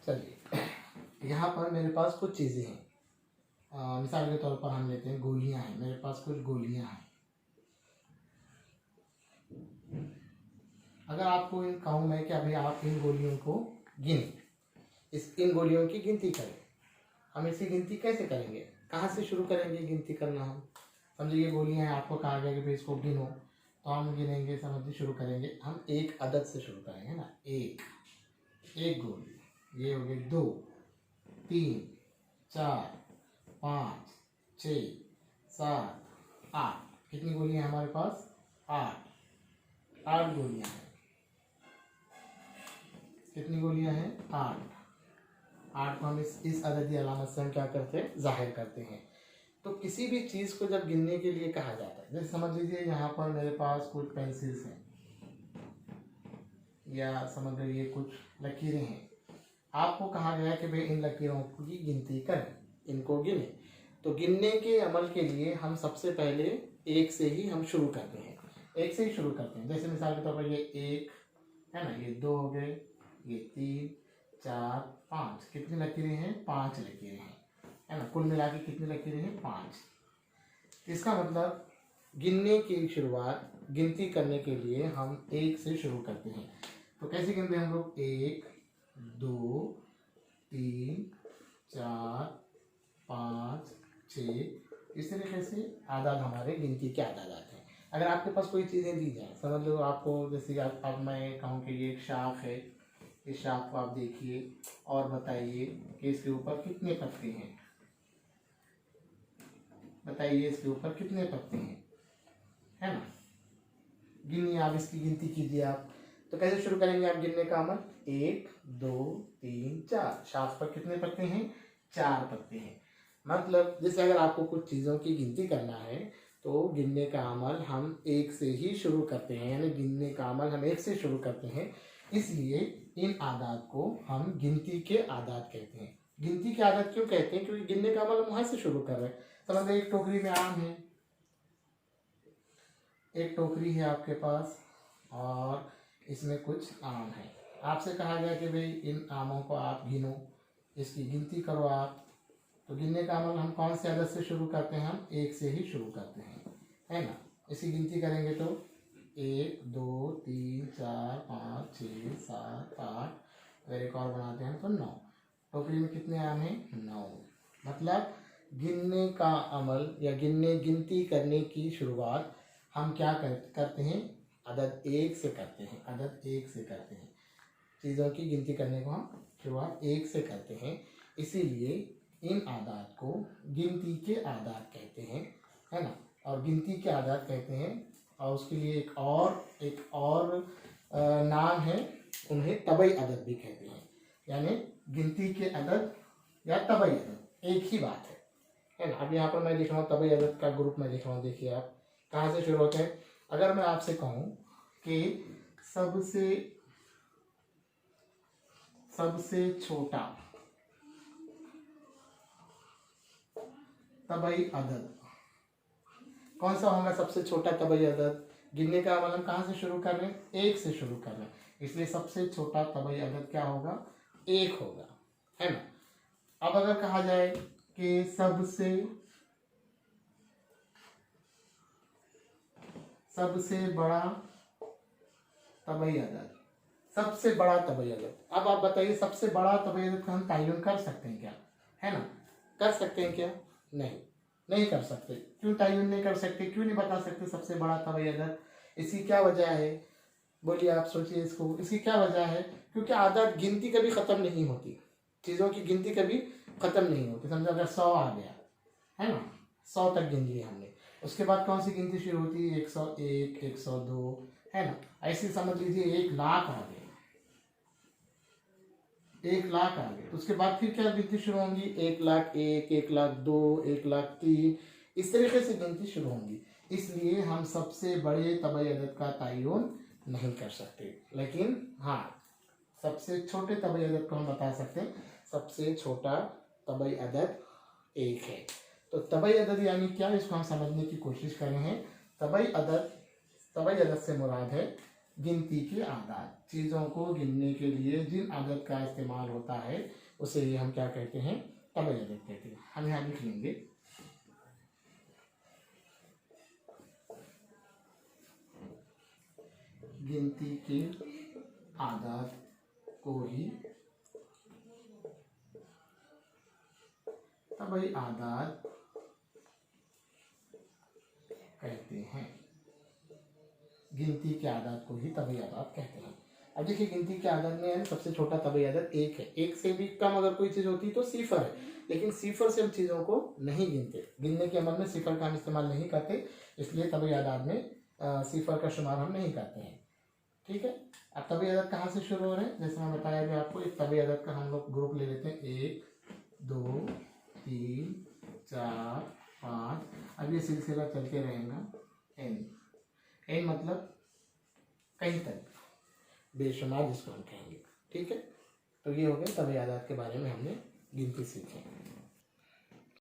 चलिए, यहाँ पर मेरे पास कुछ चीज़ें हैं। मिसाल के तौर पर हम लेते हैं गोलियाँ हैं, मेरे पास कुछ गोलियाँ हैं। अगर आपको इन कहूँ मैं कि अभी आप इन गोलियों को गिने, इन गोलियों की गिनती करें। हम इसकी गिनती कैसे करेंगे, कहाँ से शुरू करेंगे गिनती करना? हम समझिए ये गोलियाँ हैं, आपको कहा गया कि भाई इसको गिनो, तो हम गिनेंगे, समझिए शुरू करेंगे। हम एक अदद से शुरू करेंगे ना, एक गोली, ये हो गए 2 3 4 5 6 7 8। कितनी गोलियां हैं हमारे पास? 8 गोलियां हैं। कितनी गोलियां हैं? 8 को हम इस अददी अलामत से हम क्या करते हैं? जाहिर करते हैं। तो किसी भी चीज़ को जब गिनने के लिए कहा जाता है, जैसे समझ लीजिए यहाँ पर मेरे पास कुछ पेंसिल्स हैं, या समझ लीजिए कुछ लकीरें हैं। आपको कहा गया कि भाई इन लकीरों की गिनती करें, इनको गिने। तो गिनने के अमल के लिए हम सबसे पहले एक से ही हम शुरू करते हैं, एक से ही शुरू करते हैं। जैसे मिसाल के तौर पर ये 1 है ना, ये 2 हो गए, ये 3 4 5। कितनी लकीरें हैं? 5 लकीरें हैं, है ना। कुल मिला के कितनी लकीरें हैं? 5। इसका मतलब गिनने की शुरुआत, गिनती करने के लिए हम एक से शुरू करते हैं। तो कैसे गिनते हैं हम लोग? 1 2 3 4 5 6। इस तरीके से आदाद हमारे गिनती के आदाद आते हैं। अगर आपके पास कोई चीज़ें दी जाए, समझ लो आपको, जैसे अब मैं कहूँ कि ये एक शाख है, इस शाख को आप देखिए और बताइए कि इसके ऊपर कितने पत्ते हैं। बताइए इसके ऊपर कितने पत्ते हैं, है ना। गिनिए आप, इसकी गिनती कीजिए आप। तो कैसे शुरू करेंगे आप गिनने का अमल? 1 2 3 4। शाख पर कितने पत्ते हैं? 4 पत्ते हैं। मतलब जैसे अगर आपको कुछ चीज़ों की गिनती करना है तो गिनने का अमल हम एक से ही शुरू करते हैं, यानी गिनने का अमल हम एक से शुरू करते हैं। इसलिए इन आदात को हम गिनती के आदात कहते हैं। गिनती के आदात क्यों कहते हैं? क्योंकि गिनने का अमल हम वहाँ से शुरू कर रहे हैं। समझ लो एक टोकरी में आम है, एक टोकरी है आपके पास और इसमें कुछ आम है। आपसे कहा गया कि भाई इन आमों को आप गिनो, इसकी गिनती करो आप। तो गिनने का अमल हम कौन से अदद से शुरू करते हैं? हम एक से ही शुरू करते हैं, है ना। इसकी गिनती करेंगे तो 1 2 3 4 5 6 7 8, अगर एक और बनाते हैं तो 9। टोकरी में कितने आम हैं? 9। मतलब गिनने का अमल या गिनती करने की शुरुआत हम क्या करते हैं? अदद 1 से करते हैं, अदद 1 से करते हैं। चीज़ों की गिनती करने को हम शुरुआत 1 से करते हैं। इसीलिए इन आदात को गिनती के आदात कहते हैं, है ना। और गिनती के आदात कहते हैं, और उसके लिए एक और नाम है, उन्हें तबई अदद भी कहते हैं। यानी गिनती के अदद या तबई अदद एक ही बात है ना। अब यहाँ पर मैं लिख रहा हूँ तबई अदद का ग्रुप में लिख रहा हूँ। देखिए आप कहाँ से शुरू होते हैं। अगर मैं आपसे कहूँ कि सबसे छोटा तबई अदद कौन सा होगा? सबसे छोटा तबई अदद। गिनने का अमल हम कहाँ से शुरू कर रहे हैं? 1 से शुरू कर रहे हैं, इसलिए सबसे छोटा तबई अदद क्या होगा? 1 होगा, है ना। अब अगर कहा जाए कि सबसे बड़ा तबई अदद, सबसे बड़ा तबई अदद। अब आप बताइए सबसे बड़ा तबई अदद का हम तयन कर सकते हैं क्या? है ना, कर सकते हैं क्या? नहीं कर सकते। क्यों तयन नहीं कर सकते? क्यों नहीं बता सकते सबसे बड़ा तबई अदद? इसकी क्या वजह है? बोलिए आप, सोचिए इसको। इसकी क्या वजह है? क्योंकि आदत गिनती कभी ख़त्म नहीं होती, चीज़ों की गिनती कभी ख़त्म नहीं होती। समझो अगर 100 आ गया, है ना, 100 तक गिन लिया हमने, उसके बाद कौन सी गिनती शुरू होती है? 101 102, है ना। ऐसे समझ लीजिए 1 लाख आ गए, 1 लाख आ गए, तो उसके बाद फिर क्या गिनती शुरू होंगी? 1 लाख 1, 1 लाख 2, 1 लाख 3, इस तरीके से गिनती शुरू होंगी। इसलिए हम सबसे बड़े तबई अदद का तयन नहीं कर सकते, लेकिन हाँ सबसे छोटे तबई अदद को हम बता सकते हैं। सबसे छोटा तबई अदद 1 है। तो तबई अदद यानी क्या, इसको हम समझने की कोशिश कर रहे हैं। तबई अदद से मुराद है गिनती के आदात, चीज़ों को गिनने के लिए जिन आदत का इस्तेमाल होता है उसे ही हम क्या कहते हैं, तबई आदत कहते हैं। हम यहाँ लिख लेंगे गिनती के आदात को ही तबई आदात कहते हैं। गिनती के आदात को ही तबई आदात कहते हैं। अब देखिए गिनती के आदात में सबसे छोटा तबई आदात एक है। एक से भी कम अगर कोई चीज़ होती तो सिफर है, लेकिन सिफर से हम चीज़ों को नहीं गिनते। गिनने के अमल में सिफर का हम इस्तेमाल नहीं करते, इसलिए तबई आदात में सिफर का शुमार हम नहीं करते हैं। ठीक है। अब तबई आदात कहाँ से शुरू हो रहे हैं, जैसे मैं बताया अभी आपको, एक तबई आदात का हम लोग ग्रुप ले लेते हैं, 1 2 3 4 5। अब ये सिलसिला चलते रहेगा n मतलब कहीं तक, बेशुमार जिसको हम कहेंगे। ठीक है। तो ये हो गया तबई आदात के बारे में हमने गिनती सीखी।